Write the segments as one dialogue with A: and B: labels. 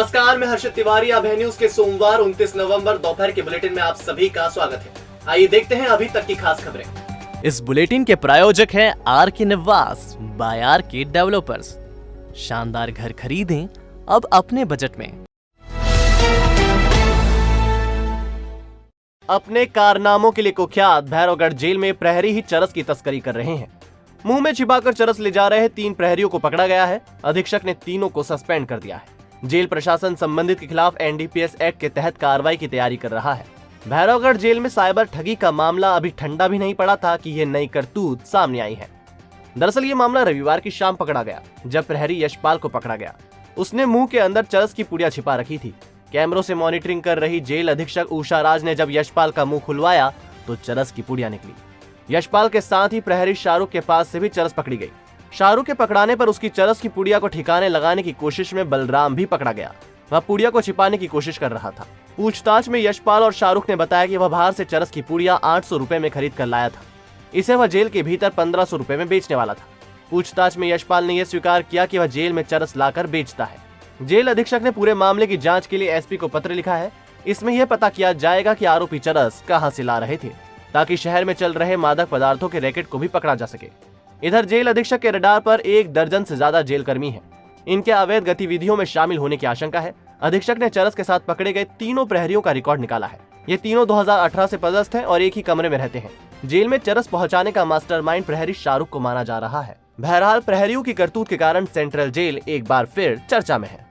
A: नमस्कार, मैं हर्षित तिवारी। अब है न्यूज के सोमवार 29 नवंबर दोपहर के बुलेटिन में आप सभी का स्वागत है। आइए देखते हैं अभी तक की खास खबरें।
B: इस बुलेटिन के प्रायोजक हैं आर के निवास बाय आर के डेवलपर्स। शानदार घर खरीदें अब अपने बजट में। अपने कारनामों के लिए कुख्यात भैरवगढ़ जेल में प्रहरी ही चरस की तस्करी कर रहे हैं। मुंह में छिपाकर चरस ले जा रहे 3 प्रहरियों को पकड़ा गया है। अधीक्षक ने तीनों को सस्पेंड कर दिया है। जेल प्रशासन संबंधित के खिलाफ एनडीपीएस एक्ट के तहत कार्रवाई की तैयारी कर रहा है। भैरवगढ़ जेल में साइबर ठगी का मामला अभी ठंडा भी नहीं पड़ा था कि ये नई करतूत सामने आई है। दरअसल ये मामला रविवार की शाम पकड़ा गया, जब प्रहरी यशपाल को पकड़ा गया। उसने मुंह के अंदर चरस की पुड़िया छिपा रखी थी। कैमरों से मॉनिटरिंग कर रही जेल अधीक्षक उषा राज ने जब यशपाल का मुंह खुलवाया तो चरस की पुड़िया निकली। यशपाल के साथ ही प्रहरी शाहरुख के पास से भी चरस पकड़ी गई। शाहरुख के पकड़ाने पर उसकी चरस की पुड़िया को ठिकाने लगाने की कोशिश में बलराम भी पकड़ा गया। वह पुड़िया को छिपाने की कोशिश कर रहा था। पूछताछ में यशपाल और शाहरुख ने बताया कि वह बाहर से चरस की पुड़िया 800 रुपए में खरीद कर लाया था। इसे वह जेल के भीतर 1500 रुपए में बेचने वाला था। पूछताछ में यशपाल ने यह स्वीकार किया कि वह जेल में चरस लाकर बेचता है। जेल अधीक्षक ने पूरे मामले की जांच के लिए एसपी को पत्र लिखा है। इसमें यह पता किया जाएगा कि आरोपी चरस कहां से ला रहे थे, ताकि शहर में चल रहे मादक पदार्थों के रैकेट को भी पकड़ा जा सके। इधर जेल अधीक्षक के रडार पर 1 दर्जन से ज्यादा जेल कर्मी हैं। इनके अवैध गतिविधियों में शामिल होने की आशंका है। अधीक्षक ने चरस के साथ पकड़े गए तीनों प्रहरियों का रिकॉर्ड निकाला है। ये तीनों 2018 से पदस्थ हैं और एक ही कमरे में रहते हैं। जेल में चरस पहुंचाने का मास्टरमाइंड प्रहरी शाहरुख को माना जा रहा है। बहरहाल प्रहरियों की करतूत के कारण सेंट्रल जेल एक बार फिर चर्चा में है।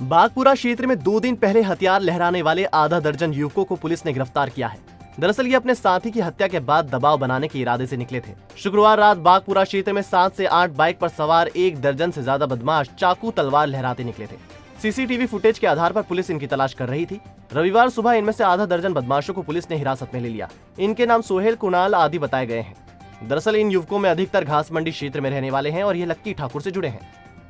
B: बागपुरा क्षेत्र में 2 दिन पहले हथियार लहराने वाले आधा दर्जन युवकों को पुलिस ने गिरफ्तार किया है। दरअसल ये अपने साथी की हत्या के बाद दबाव बनाने के इरादे से निकले थे। शुक्रवार रात बागपुरा क्षेत्र में 7 से 8 बाइक पर सवार 1 दर्जन से ज्यादा बदमाश चाकू तलवार लहराते निकले थे। सीसीटीवी फुटेज के आधार पर पुलिस इनकी तलाश कर रही थी। रविवार सुबह इनमें से आधा दर्जन बदमाशों को पुलिस ने हिरासत में ले लिया। इनके नाम सोहेल, कुणाल आदि बताए गए हैं। दरअसल इन युवकों में अधिकतर घास मंडी क्षेत्र में रहने वाले हैं और ये लक्की ठाकुर से जुड़े हैं।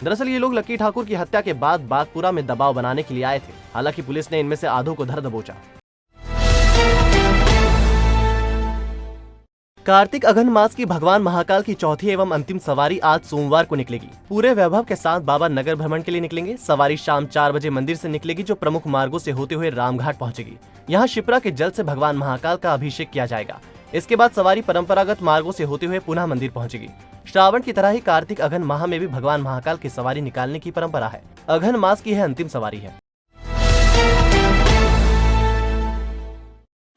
B: दरअसल ये लोग लक्की ठाकुर की हत्या के बाद बागपुरा में दबाव बनाने के लिए आए थे। हालांकि पुलिस ने इनमें से आधों को धर दबोचा। कार्तिक अघन मास की भगवान महाकाल की चौथी एवं अंतिम सवारी आज सोमवार को निकलेगी। पूरे वैभव के साथ बाबा नगर भ्रमण के लिए निकलेंगे। सवारी शाम 4 बजे मंदिर से निकलेगी, जो प्रमुख मार्गों से होते हुए रामघाट पहुंचेगी। यहाँ शिप्रा के जल से भगवान महाकाल का अभिषेक किया जाएगा। इसके बाद सवारी परंपरागत मार्गों से होते हुए पुनः मंदिर पहुंचेगी। श्रावण की तरह ही कार्तिक अघन माह में भी भगवान महाकाल की सवारी निकालने की परंपरा है। अघन मास की यह अंतिम सवारी है।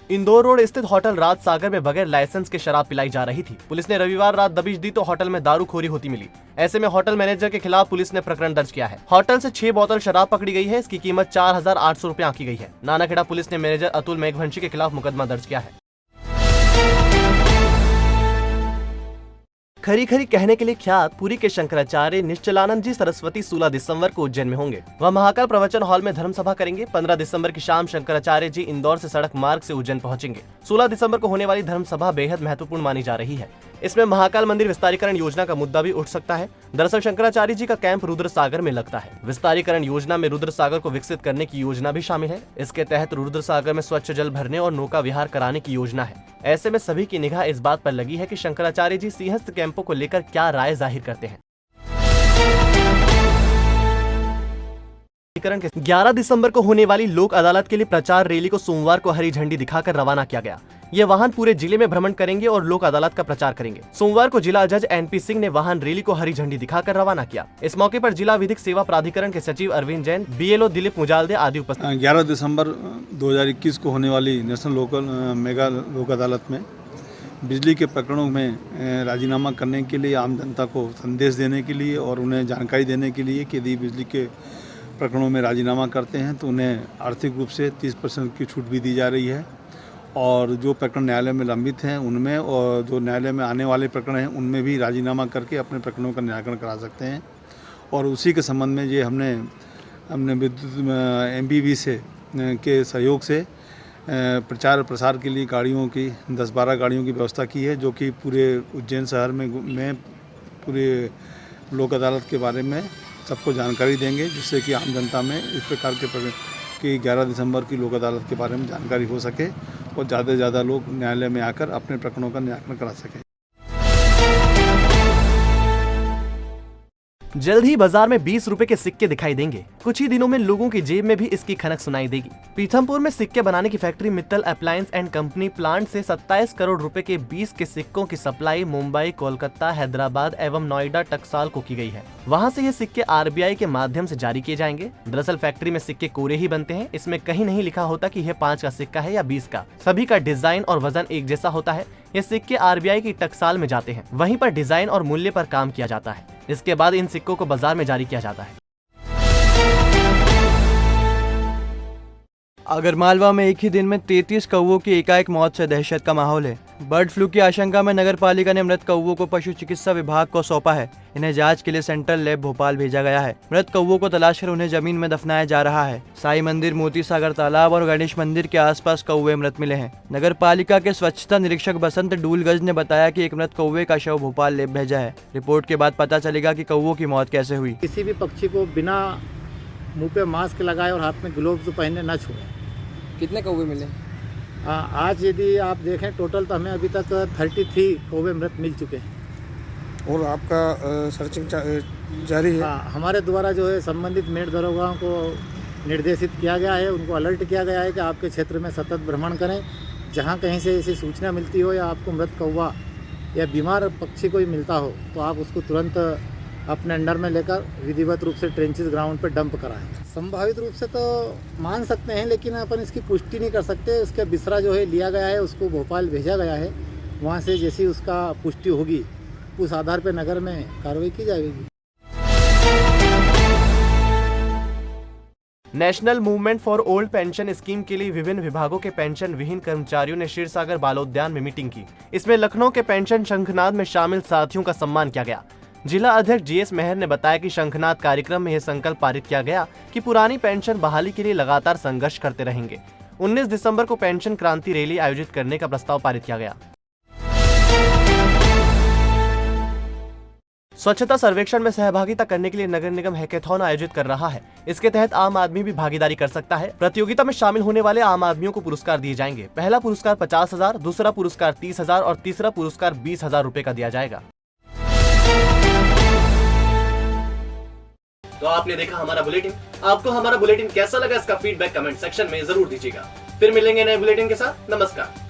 B: इंदौर रोड स्थित होटल राज सागर में बगैर लाइसेंस के शराब पिलाई जा रही थी। पुलिस ने रविवार रात दबिश दी तो होटल में दारूखोरी होती मिली। ऐसे में होटल मैनेजर के खिलाफ पुलिस ने प्रकरण दर्ज किया है। होटल से 6 बोतल शराब पकड़ी गई है। इसकी कीमत 4800 रुपए आंकी गई है। नानाखेड़ा पुलिस ने मैनेजर अतुल मेघवंशी के खिलाफ मुकदमा दर्ज किया है। खरी खरी कहने के लिए ख्यात पुरी के शंकराचार्य निश्चलानंद जी सरस्वती 16 दिसंबर को उज्जैन में होंगे। वह महाकाल प्रवचन हॉल में धर्म सभा करेंगे। 15 दिसंबर की शाम शंकराचार्य जी इंदौर से सड़क मार्ग से उज्जैन पहुंचेंगे। 16 दिसंबर को होने वाली धर्म सभा बेहद महत्वपूर्ण मानी जा रही है। इसमें महाकाल मंदिर विस्तारीकरण योजना का मुद्दा भी उठ सकता है। दरअसल शंकराचार्य जी का कैंप रुद्र सागर में लगता है। विस्तारीकरण योजना में रुद्र सागर को विकसित करने की योजना भी शामिल है। इसके तहत रुद्र सागर में स्वच्छ जल भरने और नौका विहार कराने की योजना है। ऐसे में सभी की निगाह इस बात पर लगी है कि शंकराचार्य जी सिंहस्थ कैंपों को लेकर क्या राय जाहिर करते हैं। 11 दिसंबर को होने वाली लोक अदालत के लिए प्रचार रैली को सोमवार को हरी झंडी दिखाकर रवाना किया गया। ये वाहन पूरे जिले में भ्रमण करेंगे और लोक अदालत का प्रचार करेंगे। सोमवार को जिला जज एनपी सिंह ने वाहन रैली को हरी झंडी दिखाकर रवाना किया। इस मौके पर जिला विधिक सेवा प्राधिकरण के सचिव अरविंद जैन, बीएलओ दिलीप मुजालदे आदि उपस्थित।
C: 11 दिसंबर 2021 को होने वाली नेशनल लोकल मेगा लोक अदालत में बिजली के प्रकरणों में राजीनामा करने के लिए आम जनता को संदेश देने के लिए और उन्हें जानकारी देने के लिए कि यदि बिजली के प्रकरणों में राजीनामा करते हैं तो उन्हें आर्थिक रूप से 30% की छूट भी दी जा रही है। और जो प्रकरण न्यायालय में लंबित हैं उनमें और जो न्यायालय में आने वाले प्रकरण हैं उनमें भी राजीनामा करके अपने प्रकरणों का निराकरण करा सकते हैं। और उसी के संबंध में ये हमने विद्युत एमबीबी से के सहयोग से प्रचार प्रसार के लिए गाड़ियों की 10-12 गाड़ियों की व्यवस्था की है, जो कि पूरे उज्जैन शहर में पूरे लोक अदालत के बारे में सबको जानकारी देंगे, जिससे कि आम जनता में इस प्रकार के 11 दिसंबर की लोक अदालत के बारे में जानकारी हो सके और ज़्यादा से ज़्यादा लोग न्यायालय में आकर अपने प्रकरणों का निराकरण करा सकें।
B: जल्द ही बाजार में 20 रुपए के सिक्के दिखाई देंगे। कुछ ही दिनों में लोगं की जेब में भी इसकी खनक सुनाई देगी। पीथमपुर में सिक्के बनाने की factory Mittal appliance and company plant से 27 करोड़ रुपए के 20 के सिक्कों की सप्लाई मुंबई, कोलकाता, हैदराबाद एवं नोएडा टकसाल को की गई है। वहां से ये सिक्के RBI के माध्यम से जारी किए जाएंगे। दरअसल फैक्ट्री में सिक्के कोरे ही बनते हैं। इसमें कहीं नहीं लिखा होता कि यह 5 का सिक्का है या 20 का। सभी का डिजाइन और वजन एक जैसा होता है। ये सिक्के RBI की टकसाल में जाते हैं। वहीं पर डिजाइन और मूल्य पर काम किया जाता है। इसके बाद इन सिक्कों को बाजार में जारी किया जाता है।
D: आगरमालवा में एक ही दिन में 33 कौवों की एकाएक मौत से दहशत का माहौल है। बर्ड फ्लू की आशंका में नगर पालिका ने मृत कौवों को पशु चिकित्सा विभाग को सौंपा है। इन्हें जांच के लिए सेंट्रल लैब भोपाल भेजा गया है। मृत कौवों को तलाश कर उन्हें जमीन में दफनाया जा रहा है। साई मंदिर, मोती सागर तालाब और गणेश मंदिर के आसपास कौवे मृत मिले हैं। नगर पालिका के स्वच्छता निरीक्षक बसंत डूलगज ने बताया कि एक मृत कौवे का शव भोपाल लैब भेजा है। रिपोर्ट के बाद पता चलेगा कि कौवों की मौत कैसे हुई।
E: किसी भी पक्षी को बिना मुंह पे मास्क लगाए और हाथ में ग्लोव्स पहने न छुएं।
D: कितने कौवे मिले?
E: आज यदि आप देखें टोटल तो हमें अभी तक 33 कौवे मृत मिल चुके हैं।
F: और आपका सर्चिंग जारी है?
E: हाँ, हमारे द्वारा जो है संबंधित मेड दरोगाओं को निर्देशित किया गया है, उनको अलर्ट किया गया है कि आपके क्षेत्र में सतत भ्रमण करें। जहाँ कहीं से ऐसी सूचना मिलती हो या आपको मृत कौवा या बीमार पक्षी कोई मिलता हो तो आप उसको तुरंत अपने अंडर में लेकर विधिवत रूप से ट्रेंचेस ग्राउंड पर डंप कराएं। संभावित रूप से तो मान सकते हैं, लेकिन अपन इसकी पुष्टि नहीं कर सकते। उसका बिसरा जो है लिया गया है, उसको भोपाल भेजा गया है। वहाँ से जैसी उसका पुष्टि होगी उस आधार पर नगर में कार्रवाई की जाएगी।
B: National movement for old pension scheme के लिए विभिन्न विभागों के पेंशन विहीन कर्मचारियों ने क्षीरसागर बालोद्यान में मीटिंग की। इसमें लखनऊ के पेंशन शंखनाद में शामिल साथियों का सम्मान किया गया। जिला अध्यक्ष GS मेहर ने बताया कि शंखनाद कार्यक्रम में यह संकल्प पारित किया गया कि पुरानी पेंशन बहाली के लिए लगातार संघर्ष करते रहेंगे। 19 दिसंबर को पेंशन क्रांति रैली आयोजित करने का प्रस्ताव पारित किया गया। स्वच्छता सर्वेक्षण में सहभागिता करने के लिए नगर निगम हैकेथॉन आयोजित कर रहा है। इसके तहत आम आदमी भी भागीदारी कर सकता है। प्रतियोगिता में शामिल होने वाले आम आदमियों को पुरस्कार दिए जाएंगे। पहला पुरस्कार 50,000, दूसरा पुरस्कार 30,000 और तीसरा पुरस्कार 20,000 रुपए का दिया जाएगा।
A: तो आपने देखा हमारा बुलेटिन। आपको हमारा बुलेटिन कैसा लगा, इसका फीडबैक कमेंट सेक्शन में जरूर दीजिएगा। फिर मिलेंगे नए बुलेटिन के साथ। नमस्कार।